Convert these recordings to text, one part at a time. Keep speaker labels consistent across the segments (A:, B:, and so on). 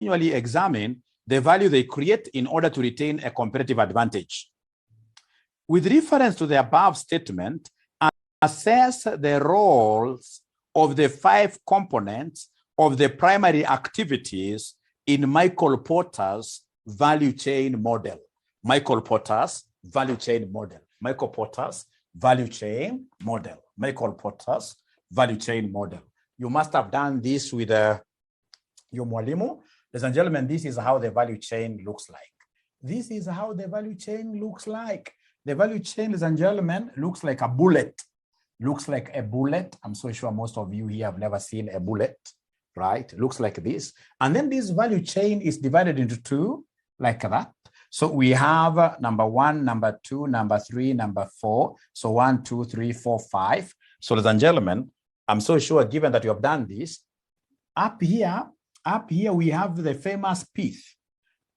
A: continually examine the value they create in order to retain a competitive advantage. With reference to the above statement, assess the roles of the 5 components of the primary activities in Michael Porter's value chain model. Michael Porter's value chain model. Michael Porter's value chain model. Michael Porter's value chain model. You must have done this with your mwalimu. Ladies and gentlemen, this is how the value chain looks like. This is how the value chain looks like. The value chain, ladies and gentlemen, looks like a bullet. Looks like a bullet. I'm so sure most of you here have never seen a bullet, right? Looks like this. And then this value chain is divided into 2, like that. So we have number 1, number 2, number 3, number 4. So 1, 2, 3, 4, 5. So ladies and gentlemen, I'm so sure given that you have done this, up here we have the famous pith.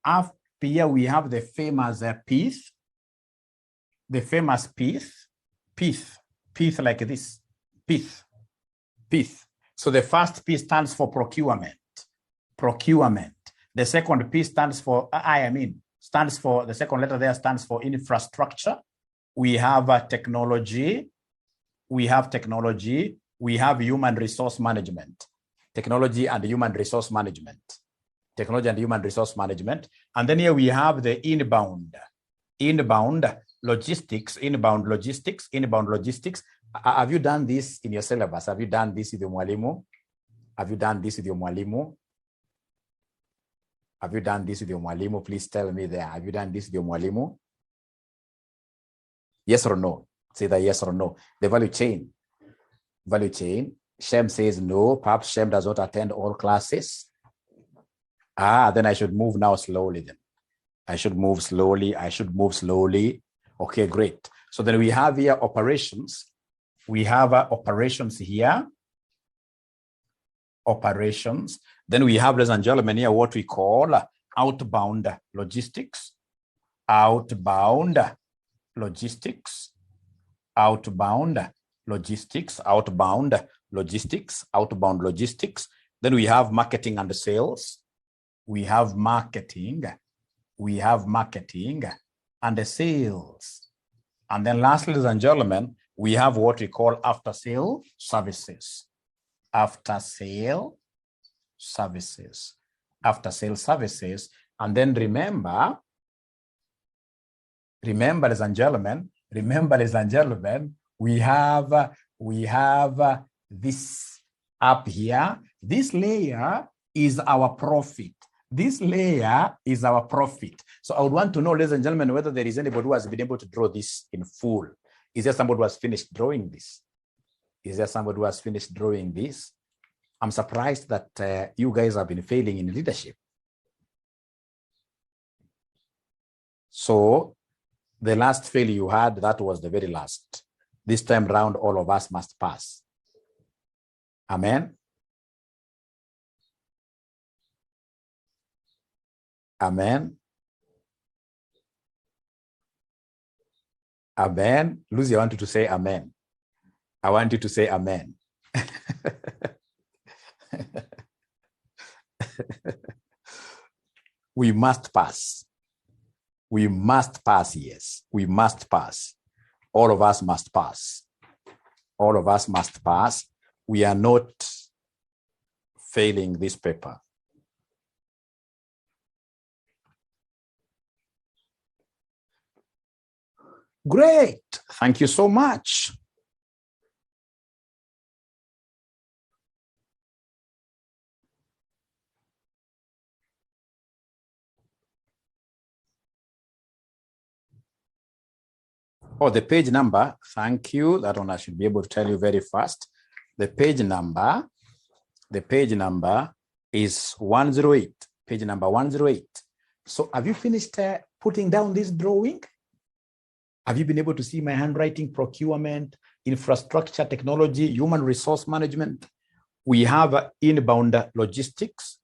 A: Up here we have the famous pith. The famous pith like this, pith. So the first P stands for procurement. The second P stands for, the second letter there stands for infrastructure. We have technology. We have human resource management. Technology and human resource management. And then here we have the inbound logistics. Have you done this in your syllabus? Have you done this with your mwalimu? Please tell me there. Have you done this with your mwalimu? Yes or no? Say that yes or no. The value chain. Shem says no. Perhaps Shem does not attend all classes. Then I should move now slowly then. I should move slowly. Okay, great. So then we have here operations. We have operations here. Then we have, ladies and gentlemen, here what we call outbound logistics. Outbound logistics. Then we have marketing and sales. We have marketing and the sales. And then lastly, ladies and gentlemen, we have what we call after-sale services. After-sale services. And then remember, ladies and gentlemen, we have this up here. This layer is our profit. So I would want to know, ladies and gentlemen, whether there is anybody who has been able to draw this in full. Is there somebody who has finished drawing this? I'm surprised that you guys have been failing in leadership. So the last fail you had, that was the very last. This time round, all of us must pass. Amen. Lucy, I want you to say amen. I want you to say amen. We must pass. Yes. We must pass. All of us must pass. We are not failing this paper. Great. Thank you so much. Oh, the page number. Thank you. That one I should be able to tell you very fast. The page number is 108. Page number 108. So have you finished putting down this drawing? Have you been able to see my handwriting? Procurement, infrastructure, technology, human resource management. We have inbound logistics.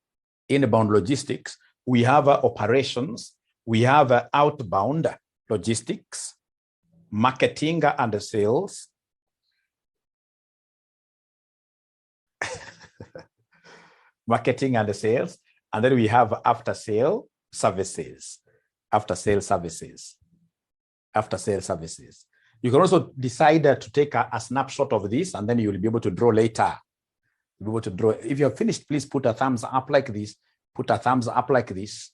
A: We have operations. We have outbound logistics, marketing and sales. And then we have after-sale services. After-sale services. After-sale services. You can also decide to take a snapshot of this, and then you will be able to draw later. You'll be able to draw. If you're finished, please put a thumbs up like this. Put a thumbs up like this.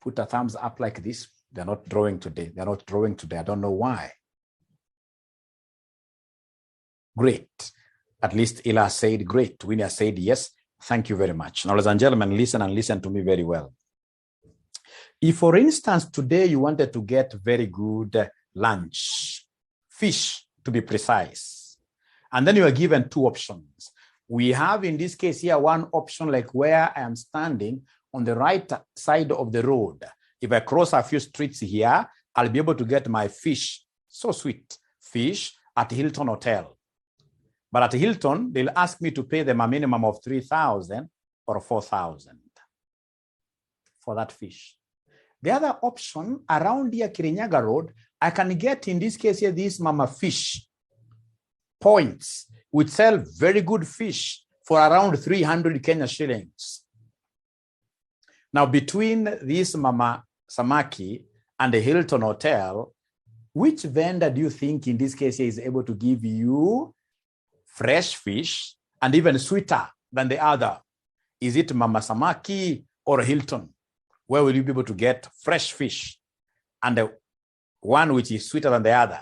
A: Put a thumbs up like this. They're not drawing today. They're not drawing today. I don't know why. Great. At least Ila said great. Winia said yes. Thank you very much. Now, ladies and gentlemen, listen and listen to me very well. If, for instance, today you wanted to get very good lunch, fish to be precise, and then you are given two options. We have, in this case here, one option like where I am standing on the right side of the road. If I cross a few streets here, I'll be able to get my fish, so sweet, fish at Hilton Hotel. But at Hilton, they'll ask me to pay them a minimum of 3,000 or 4,000 for that fish. The other option around here, Kirinyaga Road, I can get, in this case here, these mama fish points, which sell very good fish for around 300 Kenya shillings. Now, between this Mama Samaki and the Hilton Hotel, which vendor do you think in this case here is able to give you fresh fish and even sweeter than the other? Is it Mama Samaki or Hilton? Where will you be able to get fresh fish and the one which is sweeter than the other?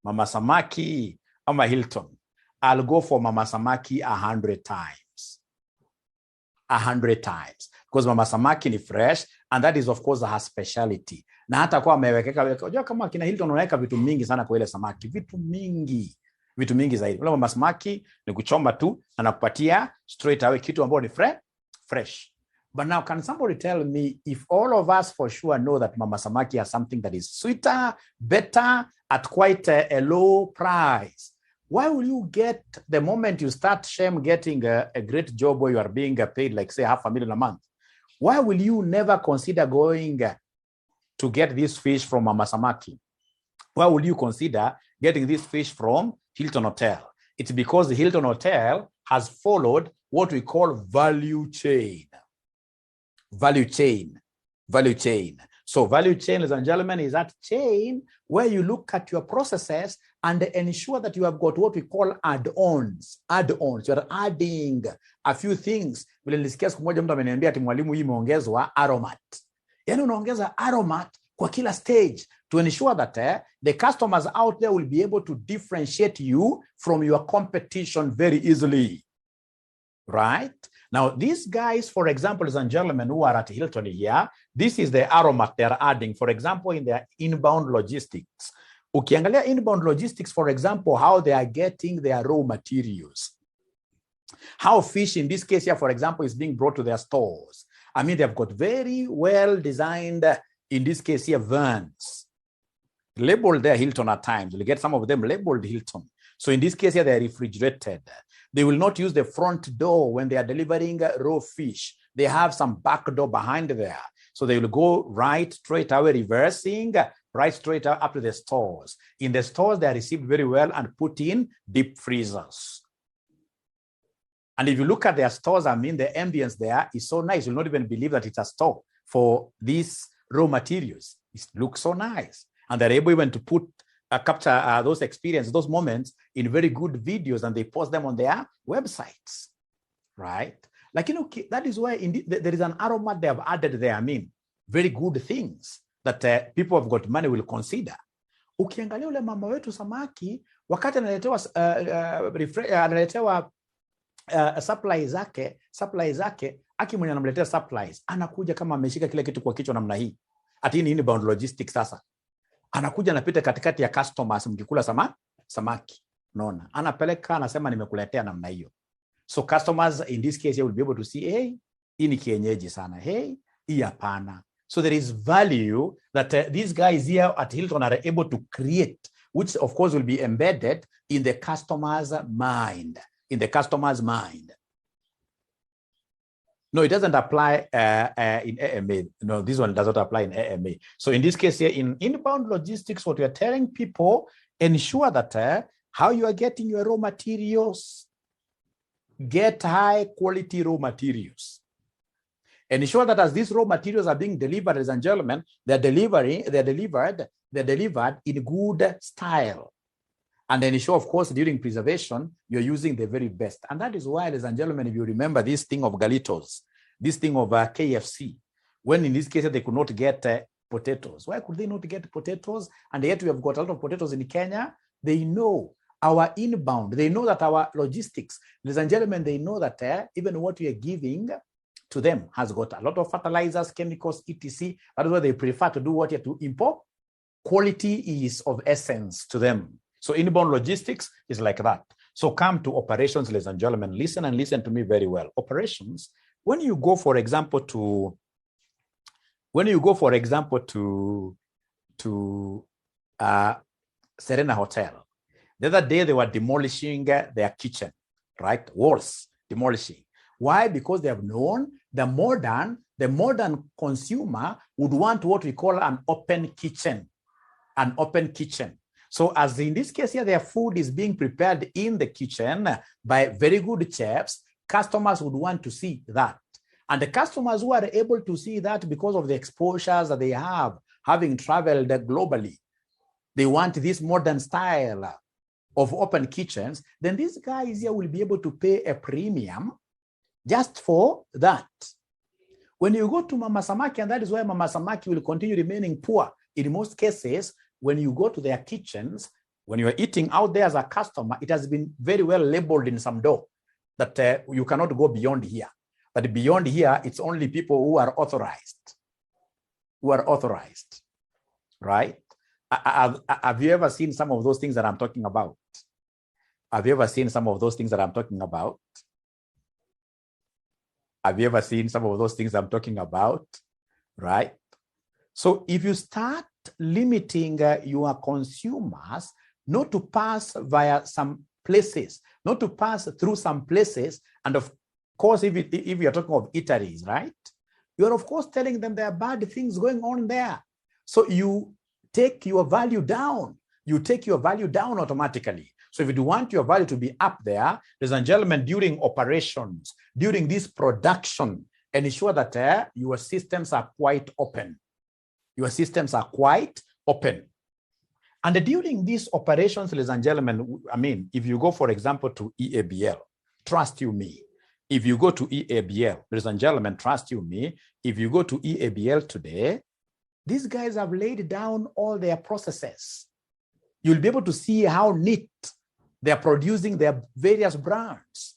A: Mama Samaki or my Hilton? I'll go for Mama Samaki 100 times. 100 times. Because Mama Samaki is fresh, and that is of course her specialty. Na hata kwa amewekeka, unajua kama kina Hilton unaweka vitu mingi sana kwa ile samaki, vitu mingi zaidi. Ule Mama Samaki ni kuchoma tu na nakupatia straight away kitu ambacho ni fresh. But now, can somebody tell me if all of us for sure know that Mama Samaki has something that is sweeter, better, at quite a low price? Why will you get, the moment you start getting a great job where you are being paid like say $500,000 a month, why will you never consider going to get this fish from Mama Samaki? Why will you consider getting this fish from Hilton Hotel? It's because the Hilton Hotel has followed what we call value chain. Value chain. So value chain, ladies and gentlemen, is that chain where you look at your processes and ensure that you have got what we call add-ons. Add-ons. You're adding a few things. Vile nilisikia siku moja mtu ameniambia ati mwalimu hii imeongezwa aromat. Yaani unaongeza aromat kwa kila stage to ensure that the customers out there will be able to differentiate you from your competition very easily. Right? Now, these guys, for example, ladies and gentlemen, who are at Hilton here, this is the aromat they're adding, for example, in their inbound logistics. Ukiangalia inbound logistics, for example, how they are getting their raw materials. How fish, in this case here, for example, is being brought to their stores. I mean, they've got very well designed, in this case here, vans. Labeled there Hilton at times. You'll get some of them labeled Hilton. So in this case here, they're refrigerated. They will not use the front door when they are delivering raw fish. They have some back door behind there. So they will go right straight away, reversing, right straight up to the stores. In the stores, they are received very well and put in deep freezers. And if you look at their stores, I mean, the ambience there is so nice. You'll not even believe that it's a store for these raw materials. It looks so nice. And they're able even to put capture those experiences, those moments in very good videos, and they post them on their websites, right? Like, you know, that is why there is an aromat they have added there. I mean, very good things that people have got money will consider. Ukiangalia ule mama wetu samaki, wakati analetewa supply zake, aki mwenye anamletea supplies, anakuja kama ameshika kile kitu kwa kichwa namna hii. Ati ni inbound logistics sasa. Anakuja anapita katikati ya customers mkikula samaki. Unaona? Anapeleka anasema nimekuletea namna hiyo. So customers in this case will be able to see, hey, hii ni kienyeji sana. Hey, hii hapana. So there is value that these guys here at Hilton are able to create, which of course will be embedded in the customer's mind. In the customer's mind. No, it doesn't apply in AMA. No, this one does not apply in AMA. So in this case here, in inbound logistics, what we are telling people, ensure that how you are getting your raw materials, get high quality raw materials. And ensure that as these raw materials are being delivered, ladies and gentlemen, they're delivered in good style. And then ensure, of course, during preservation, you're using the very best. And that is why, ladies and gentlemen, if you remember this thing of Galitos, this thing of KFC, when in this case they could not get potatoes. Why could they not get potatoes? And yet we have got a lot of potatoes in Kenya. They know our inbound. They know that our logistics, ladies and gentlemen, they know that even what we are giving to them has got a lot of fertilizers, chemicals, etc. That is why they prefer to do what you have to import. Quality is of essence to them. So inbound logistics is like that. So come to operations, ladies and gentlemen. Listen and listen to me very well. Operations, when you go, for example, to Serena Hotel, the other day they were demolishing their kitchen, right? Walls, demolishing. Why? Because they have known the modern consumer would want what we call an open kitchen. An open kitchen. So as in this case here, their food is being prepared in the kitchen by very good chefs. Customers would want to see that. And the customers who are able to see that because of the exposures that they have, having traveled globally, they want this modern style of open kitchens, then these guys here will be able to pay a premium just for that. When you go to Mama Samaki, and that is why Mama Samaki will continue remaining poor in most cases, when you go to their kitchens, when you are eating out there as a customer, it has been very well labeled in some door that you cannot go beyond here. But beyond here, it's only people who are authorized. Right? Have you ever seen some of those things that I'm talking about? Have you ever seen some of those things that I'm talking about? Have you ever seen some of those things I'm talking about? Right? So if you start limiting your consumers not to pass via some places, not to pass through some places, and of course, if you're talking of eateries, right? You're of course telling them there are bad things going on there. So you take your value down. You take your value down automatically. So if you want your value to be up there, ladies and gentlemen, during operations, during this production, ensure that your systems are quite open. Your systems are quite open. And during these operations, ladies and gentlemen, I mean, if you go, for example, to EABL, trust you me. If you go to EABL, ladies and gentlemen, trust you me, if you go to EABL today, these guys have laid down all their processes. You'll be able to see how neat they're producing their various brands.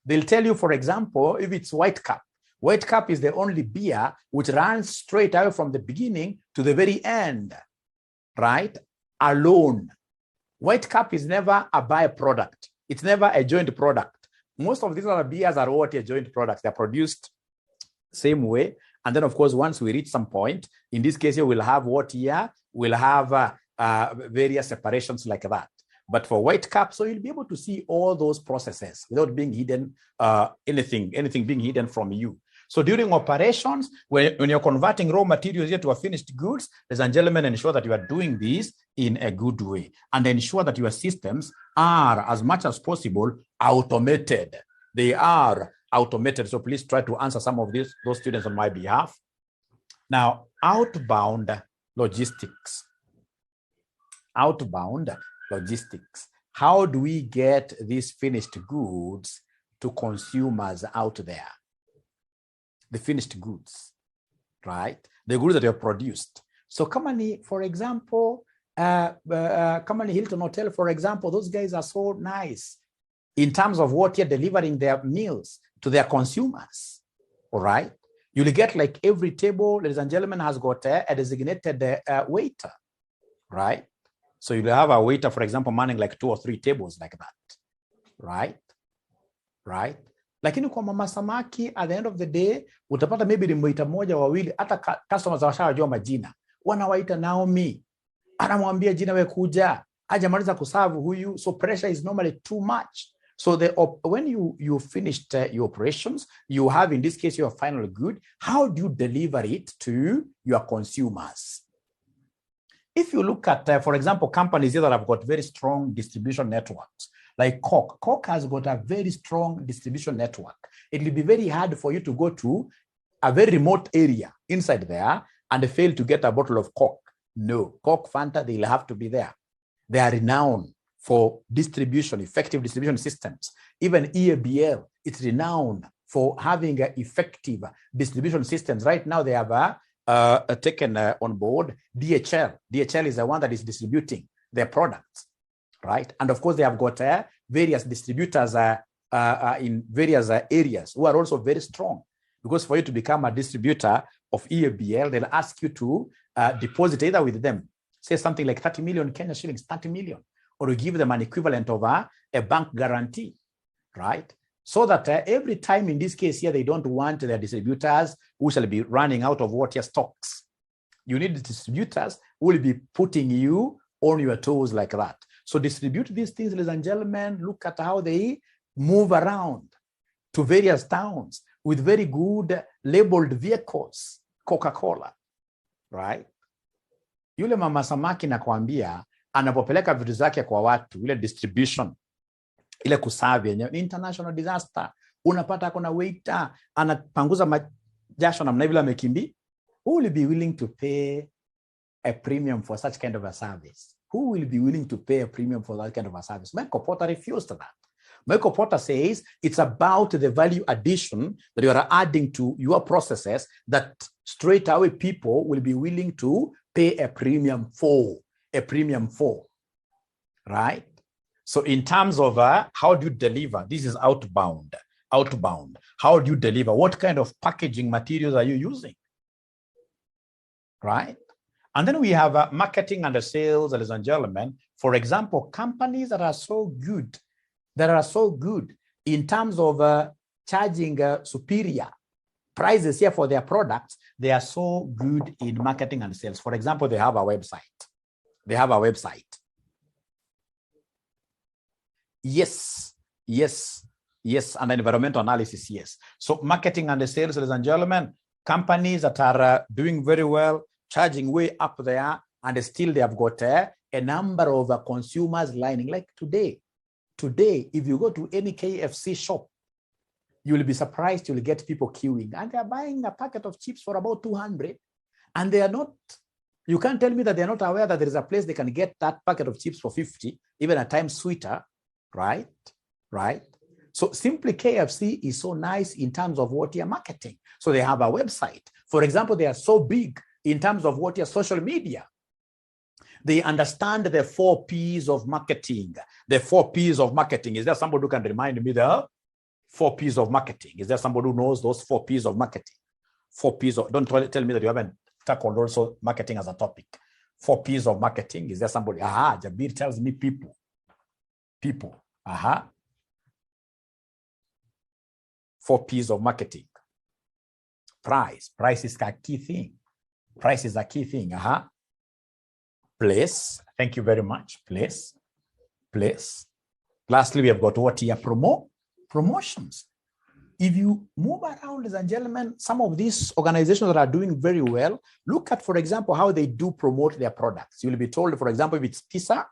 A: They'll tell you, for example, if it's White Cup. White Cup is the only beer which runs straight out from the beginning to the very end, right? Alone. White Cup is never a byproduct. It's never a joint product. Most of these other beers are what are joint products. They're produced same way. And then, of course, once we reach some point, in this case, we'll have what here? We'll have various separations like that. But for White Cup, so you'll be able to see all those processes without being hidden, anything being hidden from you. So during operations, when you're converting raw materials here to a finished goods, ladies and gentlemen, ensure that you are doing this in a good way and ensure that your systems are, as much as possible, automated. They are automated. So please try to answer some of those students on my behalf. Now, outbound logistics. Outbound logistics. How do we get these finished goods to consumers out there? The finished goods, right? The goods that you have produced. So company, for example, company Hilton Hotel, for example, those guys are so nice in terms of what you're delivering their meals to their consumers, all right? You'll get like every table, ladies and gentlemen, has got a designated waiter, right? So you'll have a waiter, for example, manning like 2 or 3 tables like that, right? Right? Lakini kwa Mama Samaki, at the end of the day, utapata maybe ni mwaita moja wawili, hata customers washawajua majina. Wanawaita Naomi, anamwambia jina we kuja, hajamaliza kuserve huyu, so pressure is normally too much. So when you finished your operations, you have, in this case, your final good. How do you deliver it to your consumers? If you look at, for example, companies that have got very strong distribution networks, Like Coke. Coke has got a very strong distribution network. It will be very hard for you to go to a very remote area inside there and fail to get a bottle of Coke. No, Coke, Fanta, they'll have to be there. They are renowned for distribution, effective distribution systems. Even EABL, it's renowned for having effective distribution systems. Right now, they have taken on board DHL. DHL is the one that is distributing their products, right? And of course, they have got various distributors in various areas who are also very strong. Because for you to become a distributor of EABL, they'll ask you to deposit either with them, say something like 30 million Kenya shillings, 30 million, or you give them an equivalent of a bank guarantee, right? So that every time in this case here, they don't want their distributors who shall be running out of what your stocks. You need distributors who will be putting you on your toes like that. So distribute these things, ladies and gentlemen. Look at how they move around to various towns with very good labeled vehicles, Coca-Cola, right? Yule mama samaki nakwambia, anapopeleka vitu zake kwa watu, ile distribution, ile kusavi yenyewe ni international disaster. Unapata kuna waiter anapanguza majasho namna vile amekimbi. Who will be willing to pay a premium for such kind of a service? Who will be willing to pay a premium for that kind of a service? Michael Porter refused that. Michael Porter says it's about the value addition that you are adding to your processes that straight away people will be willing to pay a premium for, right? So in terms of how do you deliver, this is outbound. How do you deliver? What kind of packaging materials are you using, right? And then we have marketing and sales, ladies and gentlemen. For example, companies that are so good in terms of charging superior prices here for their products, they are so good in marketing and sales. For example, they have a website. Yes, and environmental analysis, yes. So marketing and sales, ladies and gentlemen, companies that are doing very well, charging way up there, and still they have got a number of consumers lining. Like today, if you go to any KFC shop, you will be surprised, you'll get people queuing, and they're buying a packet of chips for about 200, and they are not, you can't tell me that they're not aware that there is a place they can get that packet of chips for 50, even at times sweeter, right? So simply KFC is so nice in terms of what you're marketing. So they have a website. For example, they are so big in terms of what your social media. They understand the 4 P's of marketing. The 4 P's of marketing. Is there somebody who can remind me the 4 P's of marketing? Is there somebody who knows those 4 P's of marketing? 4 P's of, don't tell me that you haven't tackled also marketing as a topic. 4 P's of marketing. Is there somebody? Jabir tells me people. 4 P's of marketing. Price is a key thing. Place. Thank you very much. Place. Lastly, we have got what here? Promotions. If you move around, ladies and gentlemen, some of these organizations that are doing very well, look at, for example, how they do promote their products. You'll be told, for example, if it's pizza,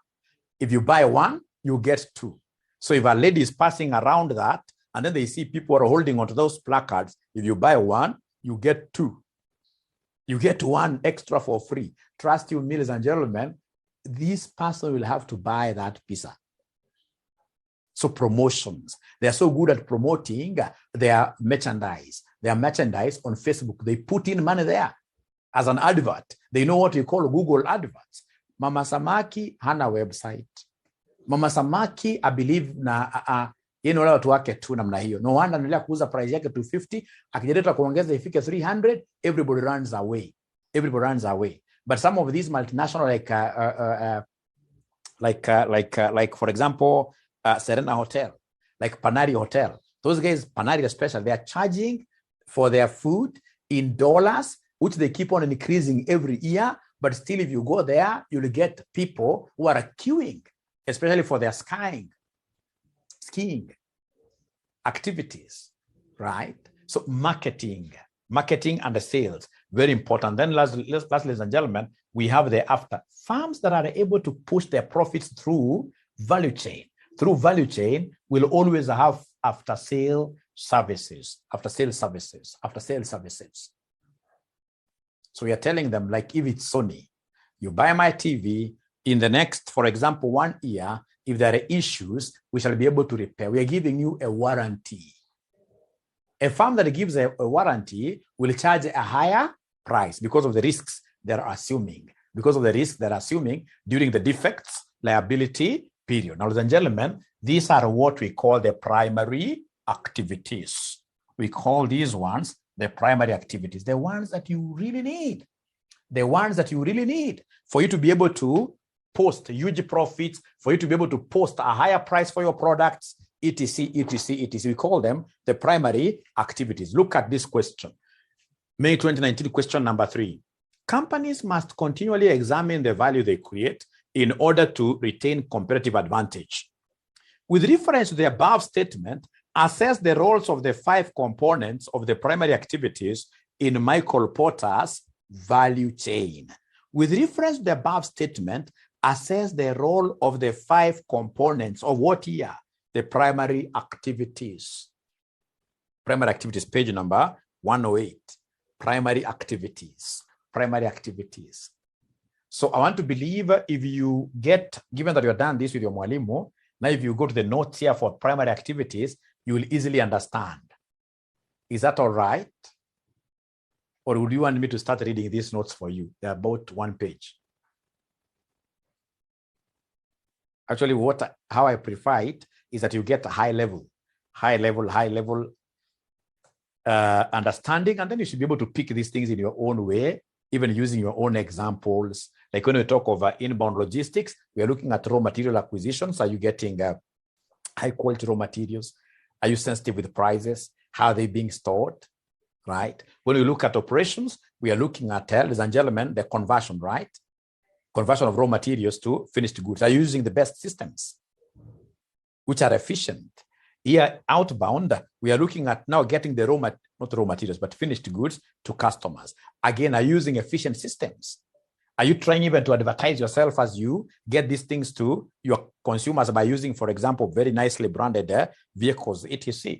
A: if you buy 1, you get 2. So if a lady is passing around that, and then they see people are holding onto those placards, if you buy 1, you get 2. You get 1 extra for free. Trust you, ladies and gentlemen, this person will have to buy that pizza. So promotions, they are so good at promoting their merchandise. Their merchandise on Facebook, they put in money there as an advert. They know what you call Google adverts. Mama Samaki hana website. Mama Samaki, I believe na wale watu wake tu namna hiyo. No wonder anaendelea kuuza price yake 250, akijaribu kuongeza ifike 300, everybody runs away. But some of these multinational like for example, Serena Hotel, like Panari Hotel. Those guys, Panari especially, they are charging for their food in dollars, which they keep on increasing every year. But still, if you go there, you'll get people who are queuing, especially for their skiing activities, right? So marketing and the sales, very important. Then last, ladies and gentlemen, we have the after. Firms that are able to push their profits through value chain. through value chain, we'll always have after-sale services, after-sale services, after-sale services. So we are telling them, like if it's Sony, you buy my TV, in the next, for example, 1 year, if there are issues, we shall be able to repair. We are giving you a warranty. A firm that gives a warranty will charge a higher price because of the risks they're assuming, during the defects liability period. Now, ladies and gentlemen, these are what we call the primary activities. We call these ones the primary activities, the ones that you really need, for you to be able to post huge profits, for you to be able to post a higher price for your products, etc., etc., etc. We call them the primary activities. Look at this question. May 2019, question number 3. Companies must continually examine the value they create in order to retain competitive advantage. With reference to the above statement, assess the roles of the 5 components of the primary activities in Michael Porter's value chain. With reference to the above statement, assess the role of the 5 components of what here? The primary activities. Primary activities, page number 108. Primary activities. So I want to believe if you get, given that you've done this with your mwalimu, now if you go to the notes here for primary activities, you will easily understand. Is that all right? Or would you want me to start reading these notes for you? They're about 1 page. Actually, how I prefer it is that you get a high level understanding, and then you should be able to pick these things in your own way, even using your own examples. Like when we talk of inbound logistics, we are looking at raw material acquisitions. Are you getting high quality raw materials? Are you sensitive with prices? How are they being stored? Right? When we look at operations, we are looking at, ladies and gentlemen, the conversion, right? Conversion of raw materials to finished goods. Are you using the best systems which are efficient? Here, outbound, we are looking at now getting the not raw materials, but finished goods to customers. Again, are you using efficient systems? Are you trying even to advertise yourself as you get these things to your consumers by using, for example, very nicely branded vehicles, etc.?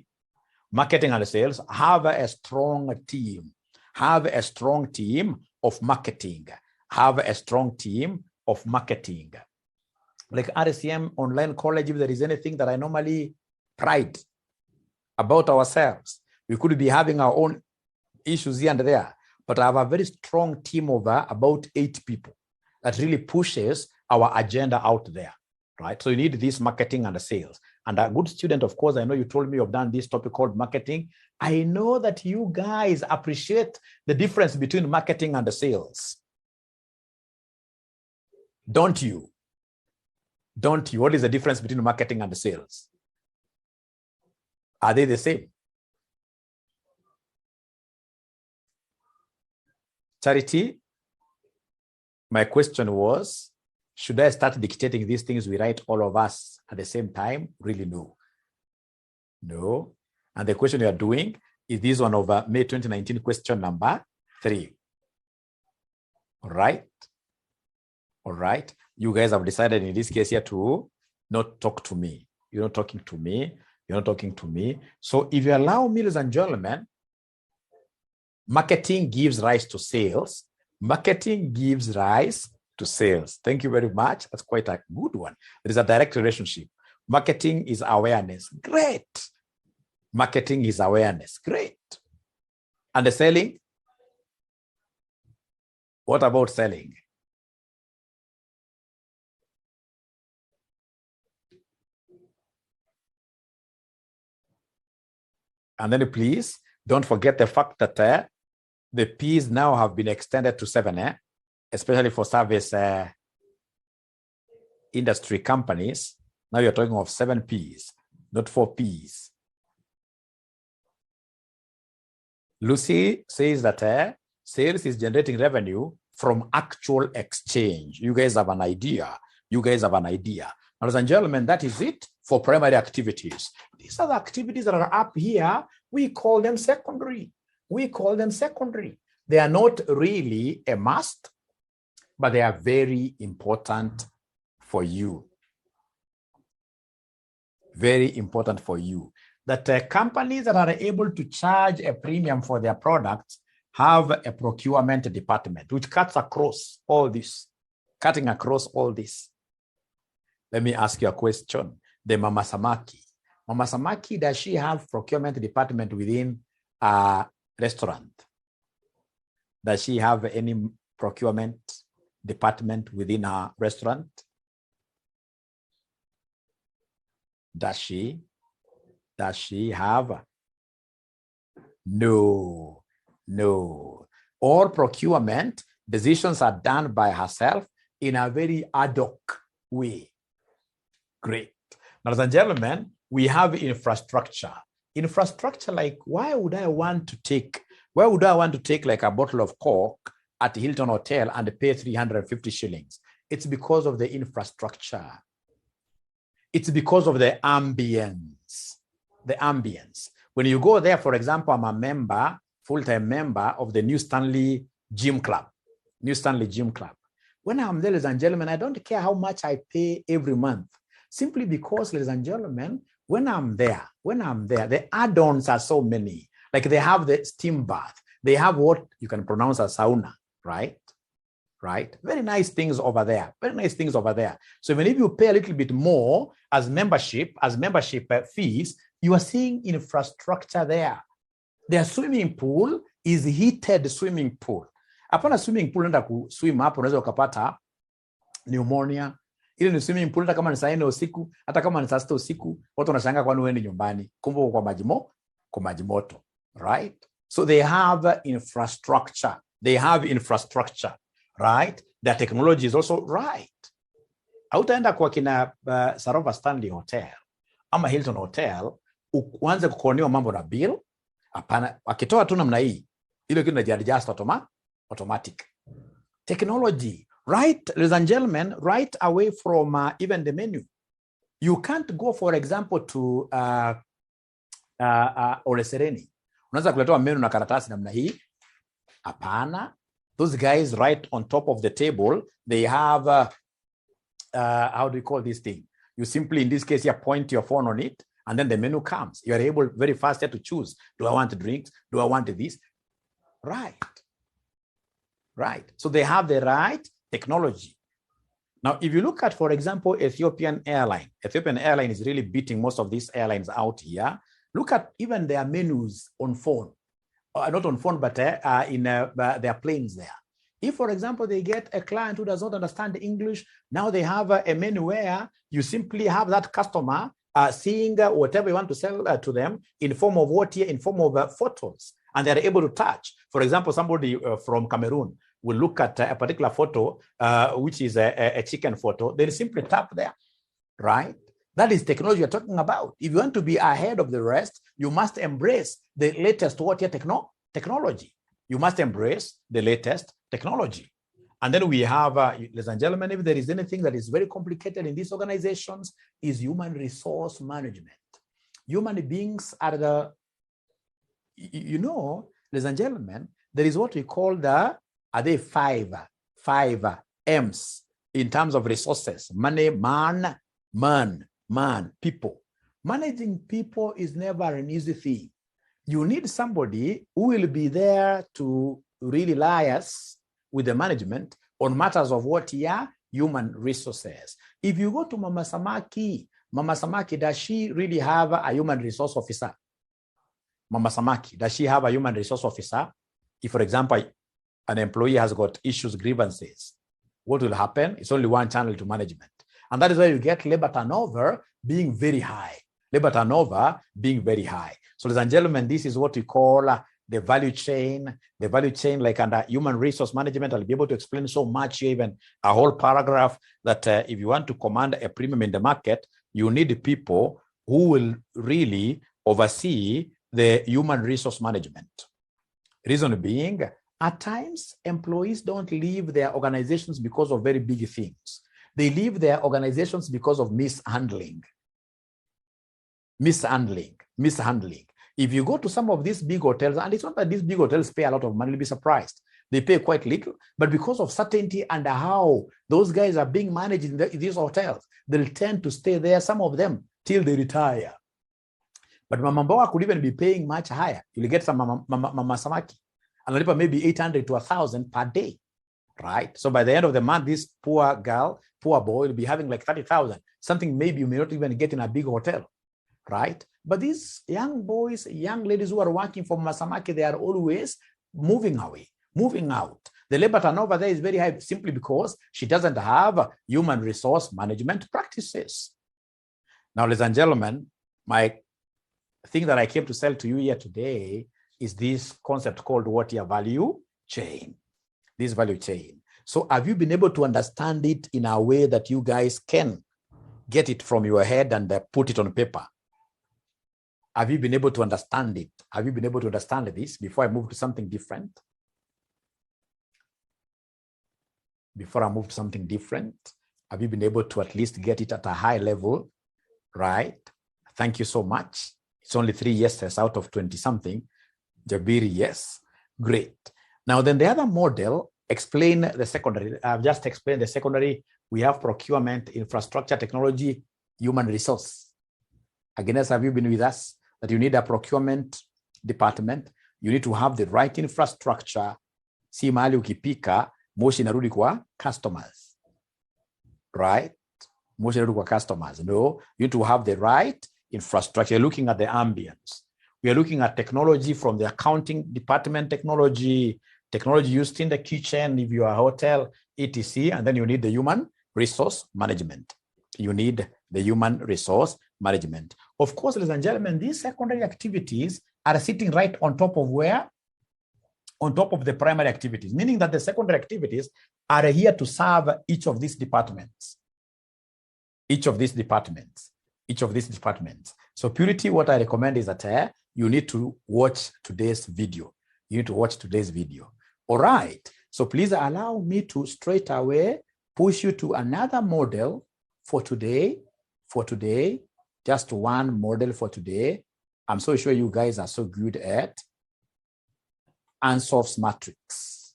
A: Marketing and sales, have a strong team. Have a strong team of marketing. Have a strong team of marketing. Like RSCM Online College, if there is anything that I normally pride about ourselves, we could be having our own issues here and there, but I have a very strong team of about 8 people that really pushes our agenda out there, right? So you need this marketing and sales. And a good student, of course, I know you told me you've done this topic called marketing. I know that you guys appreciate the difference between marketing and the sales. Don't you? What is the difference between marketing and the sales? Are they the same? Charity, my question was, should I start dictating these things we write all of us at the same time? Really, no. No. And the question you are doing is this one of May 2019, question number 3. All right. All right. You guys have decided in this case here to not talk to me. You're not talking to me. You're not talking to me. So if you allow me, ladies and gentlemen, marketing gives rise to sales. Marketing gives rise to sales. Thank you very much. That's quite a good one. There is a direct relationship. Marketing is awareness. Great. Marketing is awareness. Great. And the selling? What about selling? And then please don't forget the fact that the P's now have been extended to 7, especially for service industry companies. Now you're talking of 7 P's, not 4 P's. Lucy says that sales is generating revenue from actual exchange. You guys have an idea. Ladies and gentlemen, that is it for primary activities. These are the activities that are up here. We call them secondary. They are not really a must, but they are very important for you. Very important for you. That companies that are able to charge a premium for their products have a procurement department, which cuts across all this, cutting across all this. Let me ask you a question. The Mama Samaki. Mama Samaki, does she have procurement department within a restaurant? Does she have any procurement department within her restaurant? Does she have? No. All procurement decisions are done by herself in a very ad hoc way. Great. Ladies and gentlemen, we have infrastructure. Infrastructure, like why would I want to take like a bottle of Coke at the Hilton Hotel and pay 350 shillings? It's because of the infrastructure. It's because of the ambience. The ambience. When you go there, for example, I'm a member, full-time member of the New Stanley Gym Club. New Stanley Gym Club. When I'm there, ladies and gentlemen, I don't care how much I pay every month. Simply because, ladies and gentlemen, when I'm there, the add-ons are so many. Like they have the steam bath. They have what you can pronounce as sauna, right? Very nice things over there. So even if you pay a little bit more as membership fees, you are seeing infrastructure there. Their swimming pool is heated swimming pool. Hapana swimming pool nenda kuswim hapo unaweza ukapata pneumonia. Ile ni swimming pool hata kama ni saa 4 usiku, hata kama ni saa 6 usiku, watu wanashangaa kwani wewe ni nyumbani. Kumbe kwa maji moto, right? So they have infrastructure. Right? Their technology is also right. Hautaenda kwa kina Sarova Stanley Hotel ama Hilton Hotel uanze kukonewa mambo na bill. Hapana, akitoa tu namna hii, ile kitu inajiadjust automatic. Technology, right, ladies and gentlemen, right away from even the menu. You can't go, for example, to Ole Sereni. Unaweza kuletewa menu na karatasi namna hii. Hapana. Those guys right on top of the table, they have, how do you call this thing? You simply, in this case, you point your phone on it, and then the menu comes. You are able very fast to choose. Do I want drinks? Do I want this? Right. So they have the right technology. Now, if you look at, for example, Ethiopian Airline is really beating most of these airlines out here. Look at even their menus on phone. Not on phone, but in their planes there. If, for example, they get a client who does not understand English, now they have a menu where you simply have that customer seeing whatever you want to sell to them in form of what here, in form of photos, and they're able to touch. For example, somebody from Cameroon will look at a particular photo, which is a chicken photo. They simply tap there, right? That is technology you're talking about. If you want to be ahead of the rest, you must embrace the latest technology. You must embrace the latest technology. And then we have, ladies and gentlemen, if there is anything that is very complicated in these organizations, is human resource management. Human beings are the, ladies and gentlemen, there is what we call five M's in terms of resources: money, man, people. Managing people is never an easy thing. You need somebody who will be there to really liaise with the management on matters of what here, human resources. If you go to Mama Samaki, does she really have a human resource officer? Mama Samaki, does she have a human resource officer? If, for example, an employee has got issues, grievances, what will happen? It's only one channel to management. And that is why you get labor turnover being very high. So, ladies and gentlemen, this is what we call the value chain. The value chain, like under human resource management, I'll be able to explain so much, even a whole paragraph, that if you want to command a premium in the market, you need people who will really oversee the human resource management. Reason being, at times, employees don't leave their organizations because of very big things. They leave their organizations because of mishandling. If you go to some of these big hotels, and it's not that these big hotels pay a lot of money, you'll be surprised. They pay quite little, but because of certainty and how those guys are being managed in these hotels, they'll tend to stay there. Some of them, till they retire. But Mama Mboga could even be paying much higher. You'll get some Mama Samaki, and maybe 800 to 1,000 per day, right? So by the end of the month, this poor girl, poor boy will be having like 30,000, something maybe you may not even get in a big hotel, right? But these young boys, young ladies who are working for Mama Samaki, they are always moving away, moving out. The labor turnover there is very high simply because she doesn't have human resource management practices. Now, ladies and gentlemen, my thing that I came to sell to you here today is this concept called what your value chain. This value chain. So have you been able to understand it in a way that you guys can get it from your head and put it on paper? Have you been able to understand it? Have you been able to understand this before I move to something different? Before I move to something different, have you been able to at least get it at a high level, right? Thank you so much. It's only 3 yeses out of 20 something. Jabiri, yes. Great. Now then the other model, explain the secondary. I've just explained the secondary. We have procurement, infrastructure, technology, human resource. Again, have you been with us? That you need a procurement department. You need to have the right infrastructure. Si mahali ukipika, moshi inarudi kwa customers. Right? Moshi inarudi kwa customers. No, you need to have the right infrastructure. You're looking at the ambience. We are looking at technology from the accounting department, technology used in the kitchen, if you are a hotel, etc. And then you need the human resource management. You need the human resource management. Of course, ladies and gentlemen, these secondary activities are sitting right on top of where? On top of the primary activities, meaning that the secondary activities are here to serve each of these departments. Each of these departments. So Purity, what I recommend is that you need to watch today's video. All right. So please allow me to straight away push you to another model for today. Just one model for today. I'm so sure you guys are so good at Ansough's matrix.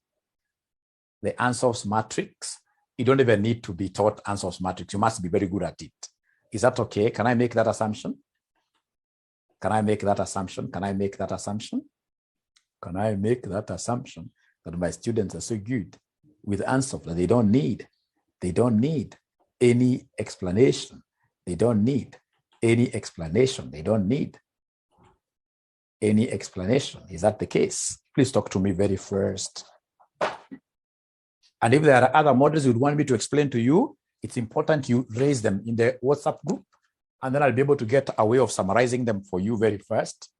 A: The Ansough's matrix. You don't even need to be taught Ansough's matrix. You must be very good at it. Is that okay? Can I make that assumption? That my students are so good with Ansough that they don't need any explanation. Is that the case? Please talk to me very first. And if there are other models you would want me to explain to you, it's important you raise them in the WhatsApp group, and then I'll be able to get a way of summarizing them for you very first.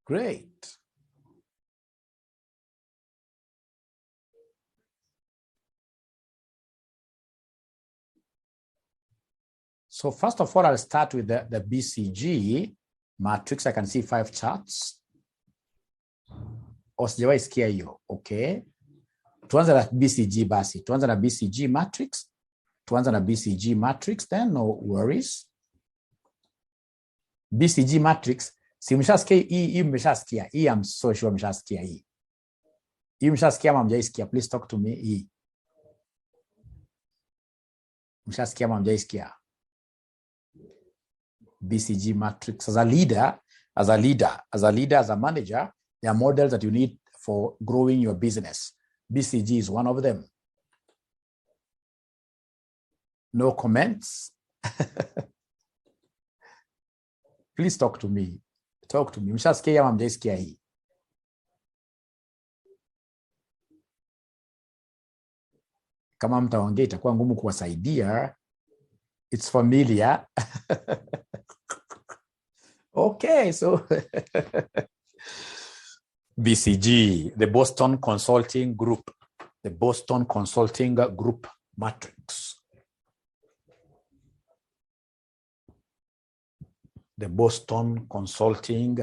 A: Great. So first of all, I'll start with the BCG matrix. I can see 5 charts. Sijawahi sikia hiyo. Okay. Tuanze na BCG basi. Tuanze na BCG matrix. Then no worries. BCG matrix. Si mshasikia hii mmeshasikia. Hii I'm so sure mshasikia hii. Hii mshasikia ama mjaisikia? Please talk to me. Hii. Mshasikia ama mjaisikia? BCG matrix. As a leader, as a manager, there are models that you need for growing your business. BCG is one of them. No comments. Please talk to me. Talk to me. Mshasikia ama mjaisikia hii? Kama mtaongea itakuwa ngumu kuwasaidia. It's familiar. Okay, so BCG, the Boston Consulting Group. The Boston Consulting Group matrix. The Boston Consulting.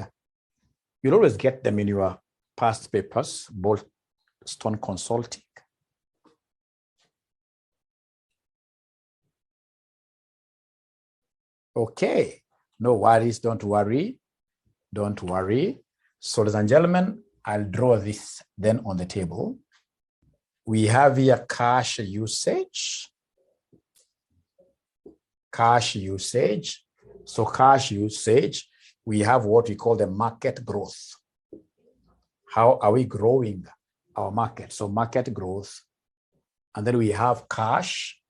A: You'll always get them in your past papers, Boston Consulting. Okay, no worries, don't worry. Don't worry. So, ladies and gentlemen, I'll draw this then on the table. We have here cash usage. Cash usage. So cash usage, we have what we call the market growth. How are we growing our market? So market growth. And then we have cash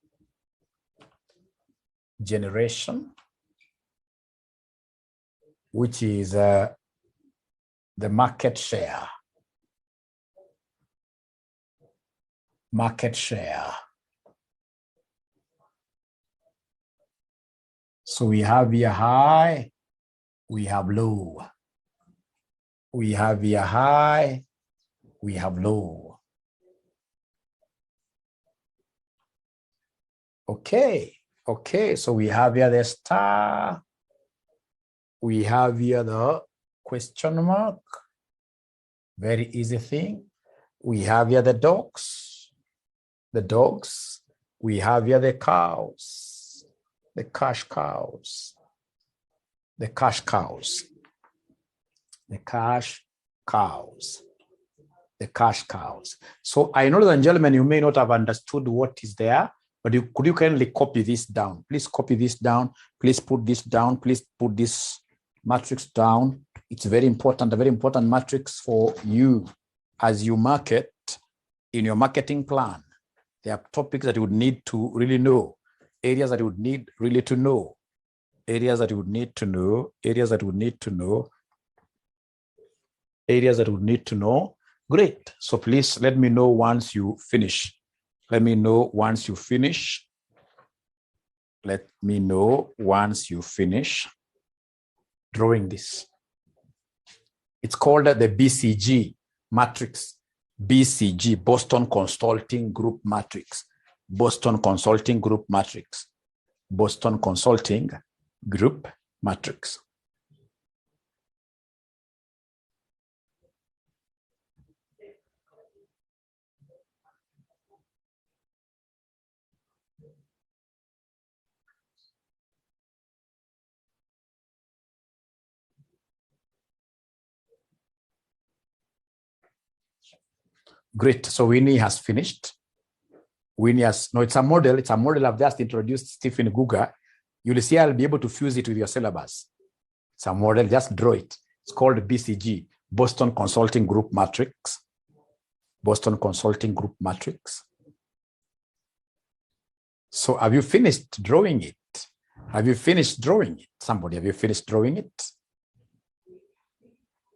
A: generation, which is the market share. Market share. So we have here high, we have low. We have here high, we have low. Okay, so we have here the star. We have here the question mark. Very easy thing. We have here the dogs. The dogs. We have here the cows. The cash cows. The cash cows. The cash cows. The cash cows. So I know, ladies and gentlemen, you may not have understood what is there, but could you kindly copy this down? Please copy this down. Please put this down. Please put this matrix down. It's a very important matrix for you as you market in your marketing plan. There are topics that you would need to really know, areas that you would need really to know, areas that you would need to know, areas that you would need to know, areas that you would need to know. Great. So please let me know once you finish. Let me know once you finish. Let me know once you finish drawing this. It's called the BCG matrix. BCG, Boston Consulting Group matrix. Boston Consulting Group matrix. Boston Consulting Group matrix. Great. So Winnie has finished. Winnie has, no, it's a model. It's a model I've just introduced, Stephen Guga. You'll see I'll be able to fuse it with your syllabus. It's a model, just draw it. It's called BCG, Boston Consulting Group Matrix. Boston Consulting Group Matrix. So have you finished drawing it? Have you finished drawing it? Somebody, have you finished drawing it?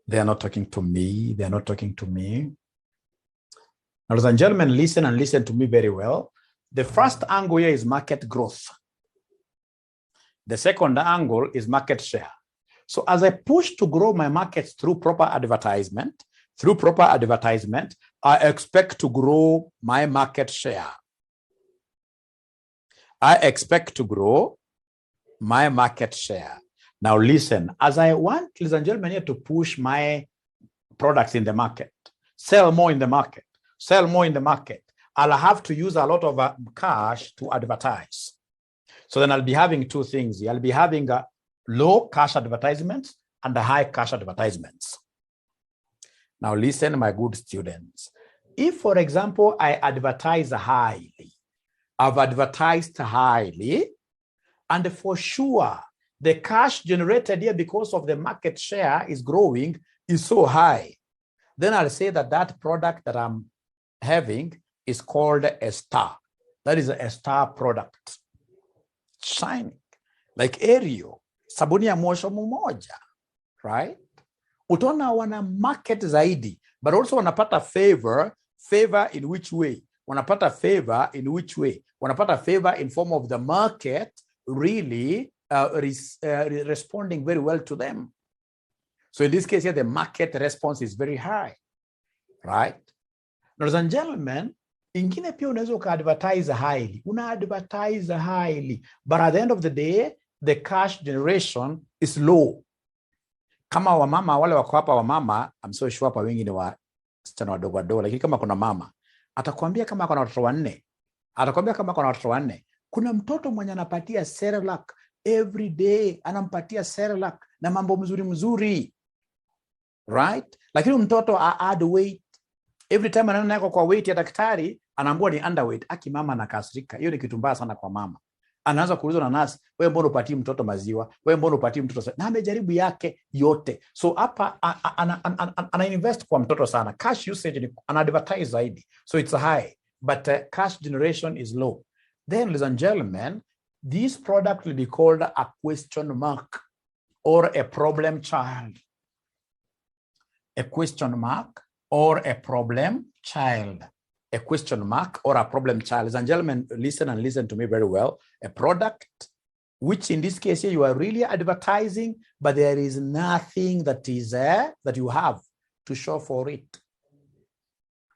A: They are not talking to me. They are not talking to me. Ladies and gentlemen, listen and listen to me very well. The first angle here is market growth. The second angle is market share. So as I push to grow my markets through proper advertisement, I expect to grow my market share. I expect to grow my market share. Now listen, as I want, ladies and gentlemen, here to push my products in the market, sell more in the market, I'll have to use a lot of cash to advertise. So then I'll be having two things. I'll be having low cash advertisements and high cash advertisements. Now listen, my good students. If, for example, I advertise highly, I've advertised highly, and for sure, the cash generated here because of the market share is growing is so high, then I'll say that that product that I'm having is called a star. That is a star product. Shining, like Aerial. sabuni ya mwosho mmoja, right? Utaona wana market zaidi, but also wanapata favor in which way? Wanapata favor in which way? Wanapata favor in form of the market really responding very well to them. So in this case here, the market response is very high, right? Ladies and gentlemen, ingine pia unaweza uka-advertise highly. Una-advertise highly, but at the end of the day, the cash generation is low. Kama wamama wale wako hapa wamama, I'm so sure hapa wengi ni wasichana wadogo wadogo, lakini kama kuna mama, atakwambia kama kuna watoto wanne. Atakwambia kama kuna watoto wanne. Kuna mtoto mwenye anapatia Cerelac every day, anampatia Cerelac na mambo mzuri. Right? Lakini mtoto add weight. Every time anaona yako kwa weight ya daktari, anaambiwa ni underweight. Aki mama anakasirika. Hiyo ni kitu mbaya sana kwa mama. Anaanza kuulizwa na nurse, wewe mbona upatii mtoto maziwa? Wewe mbona upatii mtoto? Na amejaribu yake yote. So hapa ana invest kwa mtoto sana. Cash usage ni ana advertise zaidi. So it's high, but cash generation is low. Then, ladies and gentlemen, this product will be called a question mark or a problem child. A question mark or a problem child. A question mark or a problem child. Ladies and gentlemen, listen to me very well. A product, which in this case here, you are really advertising, but there is nothing that is there that you have to show for it.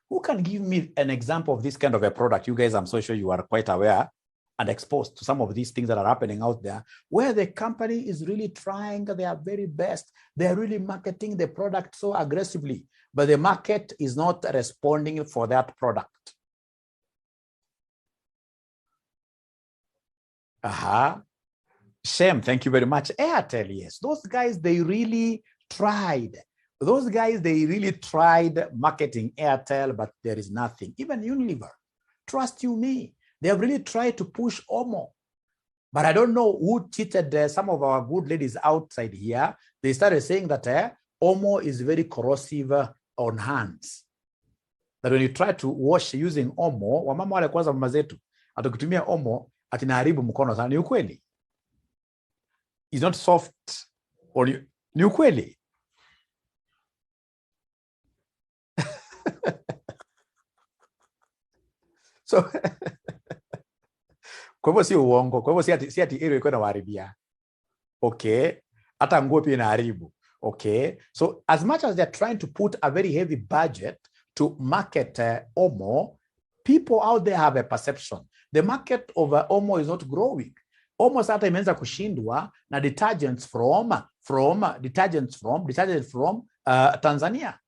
A: Who can give me an example of this kind of a product? You guys, I'm so sure you are quite aware and exposed to some of these things that are happening out there, where the company is really trying their very best. They're really marketing the product so aggressively, but the market is not responding for that product. Shame, thank you very much. Airtel, yes. Those guys, they really tried. Those guys, they really tried marketing Airtel, but there is nothing. Even Unilever, trust you me, they have really tried to push Omo. But I don't know who cheated some of our good ladies outside here. They started saying that Omo is very corrosive on hands. That when you try to wash using Omo, wamama wale kwanza mama zetu, atakutumia Omo, atinaharibu mkono sana. Ni ukweli. It's not soft. Or ni ukweli. So, kwa hivyo si uongo, kwa hivyo si ati ilo iko na waharibia. Okay, hata nguo pia inaharibu. Okay, so as much as they're trying to put a very heavy budget to market Omo, people out there have a perception. The market of Omo is not growing. Omo sasa imeanza kushindwa na detergents from Tanzania.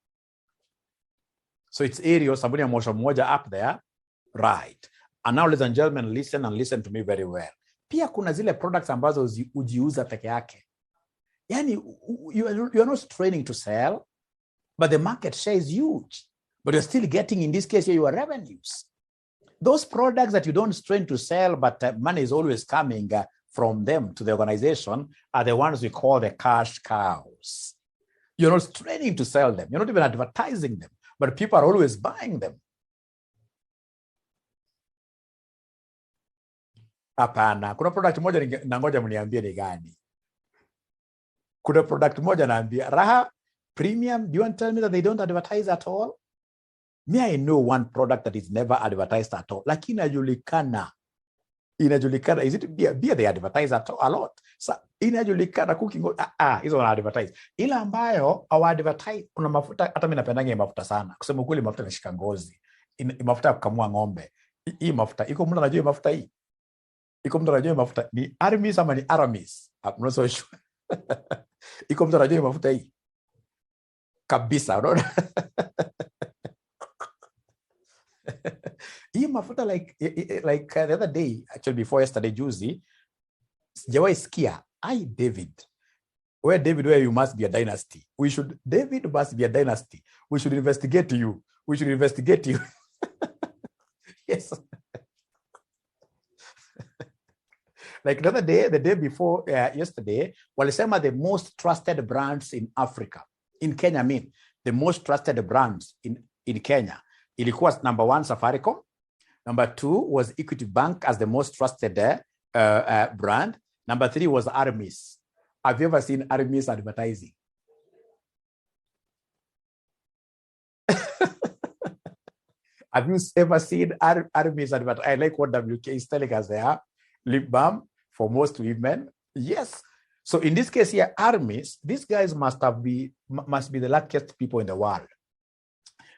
A: So it's Ariel, sabuni ya mwosho mmoja up there. Right. And now, ladies and gentlemen, listen to me very well. Pia kuna zile products ambazo ujiuza peke yake. Yani, you are not training to sell, but the market share is huge. But you're still getting, in this case, your revenues. Those products that you don't train to sell, but money is always coming from them to the organization, are the ones we call the cash cows. You're not training to sell them. You're not even advertising them, but people are always buying them. Hapana, kuna product moja nangoja mniambie ni gani. Kuna product moja naambia, Raha Premium, do you want to tell me that they don't advertise at all? Me, I know one product that is never advertised at all. Lakini inajulikana. Is it beer? Beer they advertise a lot. So, inajulikana cooking, hizo wana advertise. Ila ambayo awa advertise, kuna mafuta, hata mimi napendanga mafuta sana. Kusema kweli mafuta yanashika ngozi. Mafuta ya kukamua ng'ombe. Hii mafuta, iko mtu anajua mafuta hii? Iko mtu anajua mafuta ni Aramis ama ni Aramis? I'm not so sure. Iko mtu anajua mafuta hii? Kabisa, unaona? Hii mafuta like the other day, actually before yesterday, juzi, sijawahi sikia, David, where you must be a dynasty. David must be a dynasty. We should investigate you. Yes. Like the other day, the day before yesterday, walisema the most trusted brands in Africa, in Kenya, the most trusted brands in Kenya. Ilikuwa number 1, Safaricom. Number 2 was Equity Bank as the most trusted brand. Number 3 was Aramis. Have you ever seen Hermes advertising? Have you ever seen Hermes advertising? I like what WK is telling us there. Lip balm for most women. Yes. So in this case here, Hermes, these guys must be the luckiest people in the world.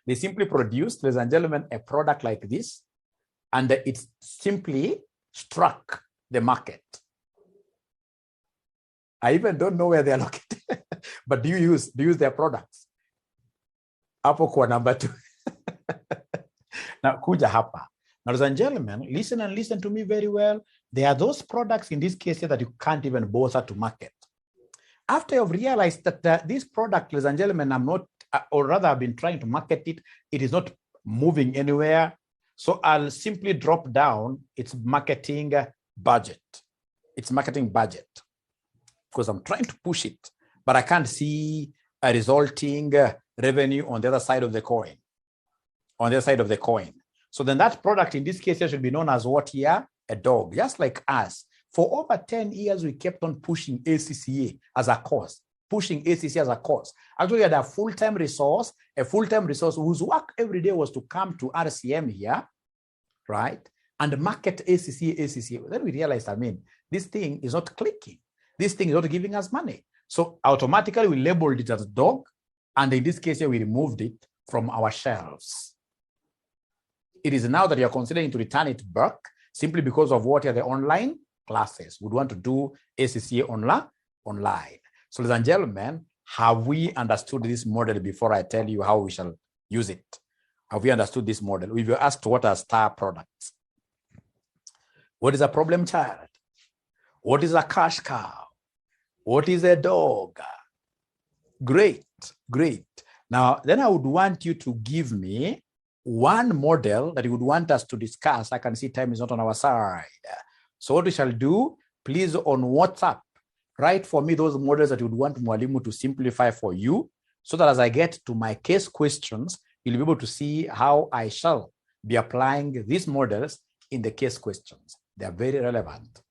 A: They simply produced, ladies and gentlemen, a product like this, and it simply struck the market. I even don't know where they are located, but do you use their products? Hapo kwa number 2. Now, kuja hapa. Now, ladies and gentlemen, listen to me very well. There are those products in this case that you can't even bother to market. After you've realized that this product, ladies and gentlemen, I'm not, or rather I've been trying to market it, it is not moving anywhere. So I'll simply drop down its marketing budget. Its marketing budget. Because I'm trying to push it, but I can't see a resulting revenue on the other side of the coin. On the other side of the coin. So then that product in this case should be known as what here? A dog, just like us. For over 10 years, we kept on pushing ACCA as a course, pushing ACCA as a course. Actually, we had a full-time resource whose work every day was to come to RCM here, right? And market ACCA. Then we realized, this thing is not clicking. This thing is not giving us money. So automatically we labeled it as dog. And in this case here, we removed it from our shelves. It is now that you're considering to return it back simply because of what are the online classes. We want to do ACCA online. So ladies and gentlemen, have we understood this model before I tell you how we shall use it? Have we understood this model? We were asked what are star products. What is a problem child? What is a cash cow? What is a dog? Great. Now, then I would want you to give me one model that you would want us to discuss. I can see time is not on our side. So what we shall do, please on WhatsApp, write for me those models that you would want Mwalimu to simplify for you, so that as I get to my case questions, you'll be able to see how I shall be applying these models in the case questions. They are very relevant.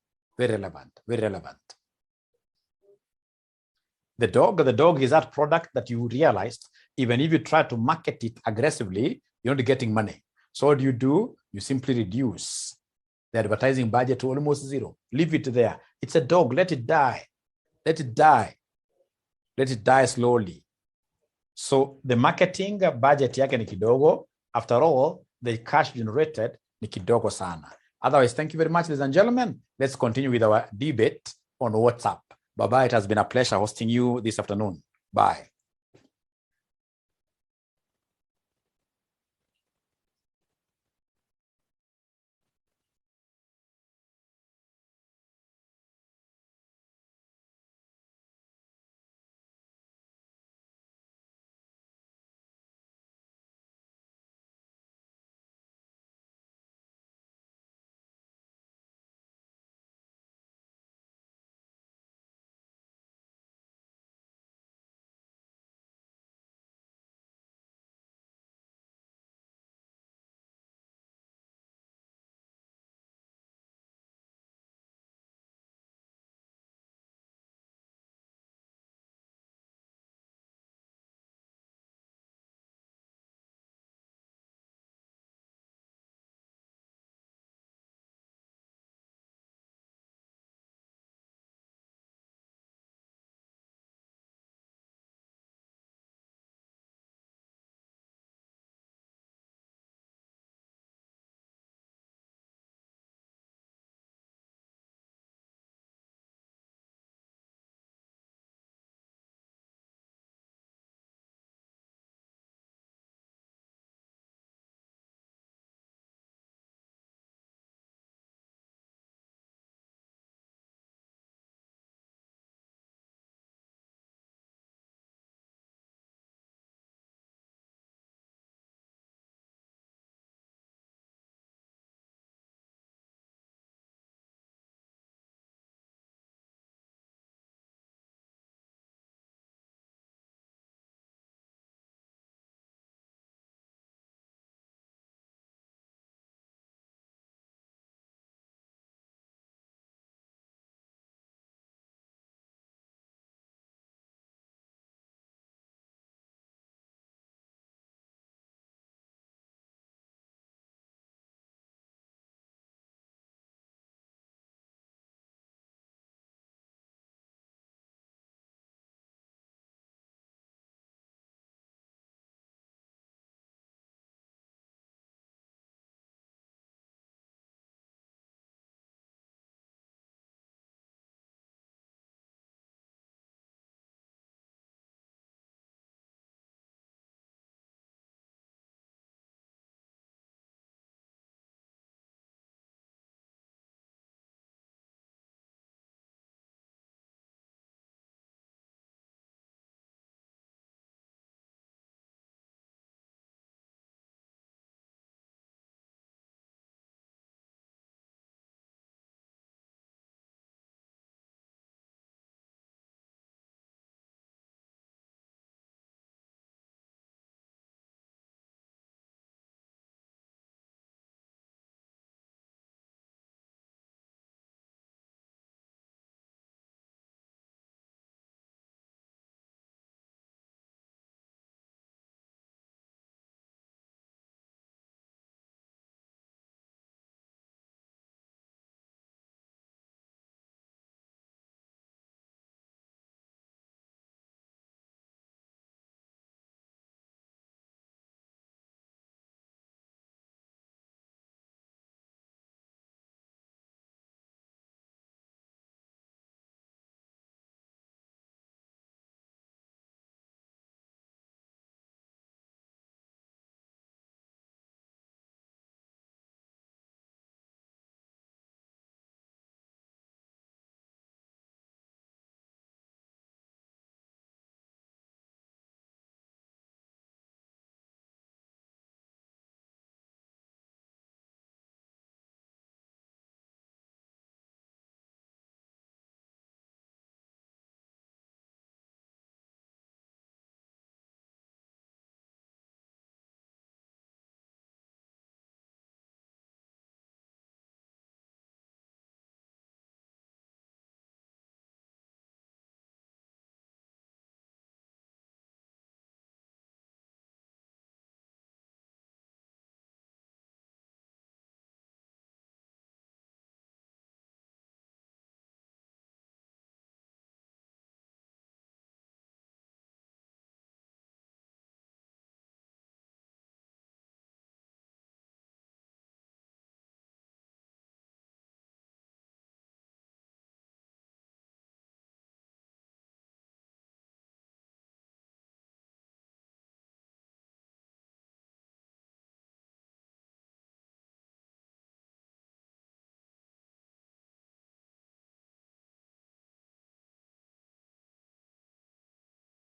A: The dog is that product that you realized, even if you try to market it aggressively, you're not getting money. So what do? You simply reduce the advertising budget to almost zero. Leave it there. It's a dog. Let it die. Let it die slowly. So the marketing budget yake ni kidogo. After all, the cash generated ni kidogo sana. Otherwise, thank you very much, ladies and gentlemen. Let's continue with our debate on WhatsApp. Bye-bye. It has been a pleasure hosting you this afternoon. Bye.